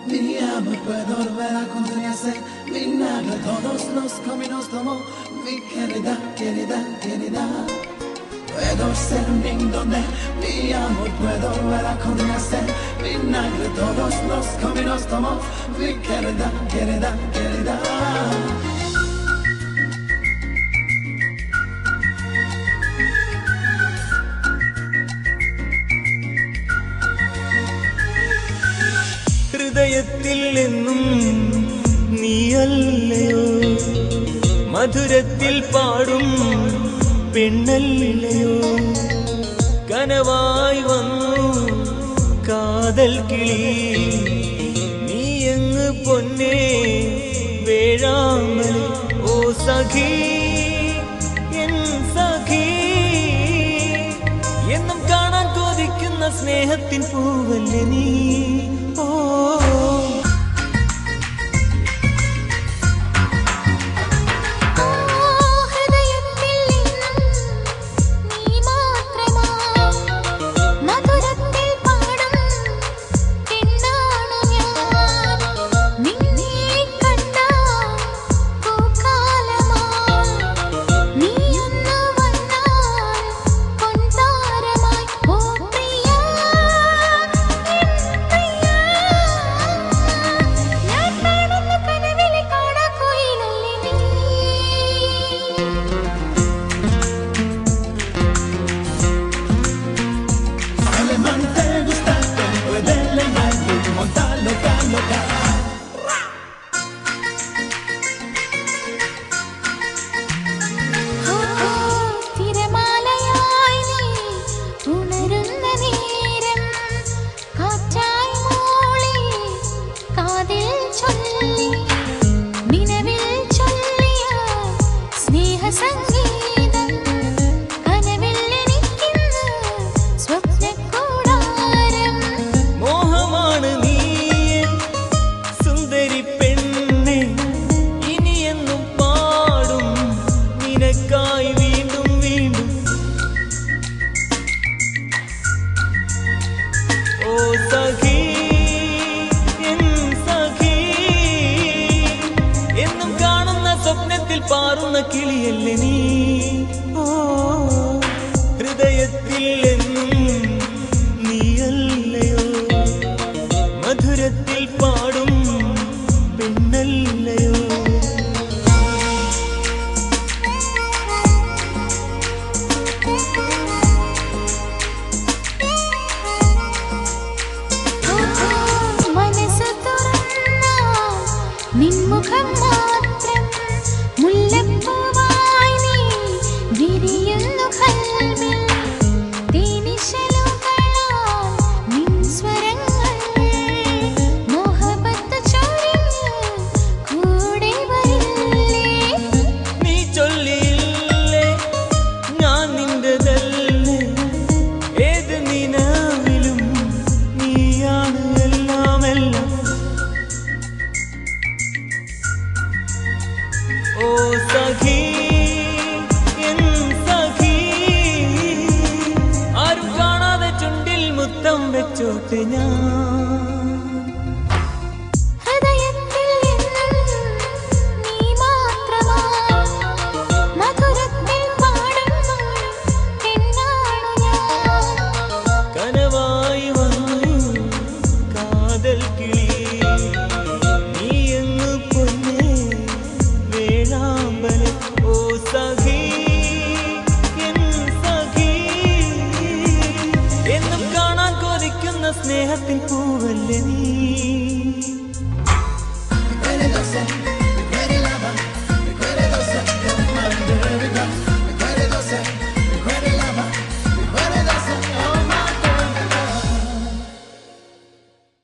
Mi amor, puedo volver a contrariarse. Vinagre, todos los caminos tomó. Mi querida, querida, querida. Puedo ser un donde mi amor, puedo volver a contrariarse. Vinagre, todos los caminos tomó. Mi querida, querida, querida. ഹൃദയത്തിൽ നിന്നും നീയല്ലയോ മധുരത്തിൽ പാടും പെണ്ണല്ലയോ കനവായി വന്നു കാതൽ കിളി നീയങ്ങ് പൊന്നേ വേഴാമൽ ഓ സഖി N സഖി എന്നും കാണാൻ കൊതിക്കുന്ന സ്നേഹത്തിൻ പൂവല്ലേ നീ പാറുന്ന കിളിയല്ലേ നീ ഹൃദയത്തിൽ എന്നും നീയല്ലയോ മധുരത്തിൽ പാടും പെണ്ണല്ലയോ മനസ്സ് തുറന്നാൽ നിൻമുഖം മാത്രം മുല്ലപ്പൂവായി നീ വിരിയുന്നു കൽവിൽ തേനിശലുകളാൽ നിൻ സ്വരങ്ങൾ മോഹബത്ത് ചൊരിഞ്ഞ് കൂടെ വരില്ലേ നീ ചൊല്ലിയില്ലേ ഞാൻ നിന്റെതല്ലേ ഏത് നിലവിലും നീയാണ് എല്ലാം എല്ലാം ഓ സഖി എൻ സഖി ആരും കാണാതെ ചുണ്ടിൽ മുത്തം വെച്ചോട്ടെ ഞാൻ ഹൃദയത്തിൽ എന്നും നീ മാത്രമാണ് മധുരത്തിൽ പാടുന്നു പെണ്ണാണു ഞാൻ കനവായി വന്നു കാതൽ കിളി നീയങ്ങ് പൊന്നേ വേഴാമ്പൽ ഓ സഖി എൻ സഖി എന്നും കാണാൻ കൊതിക്കുന്ന സ്നേഹത്തിൻ പൂവല്ലേ നീ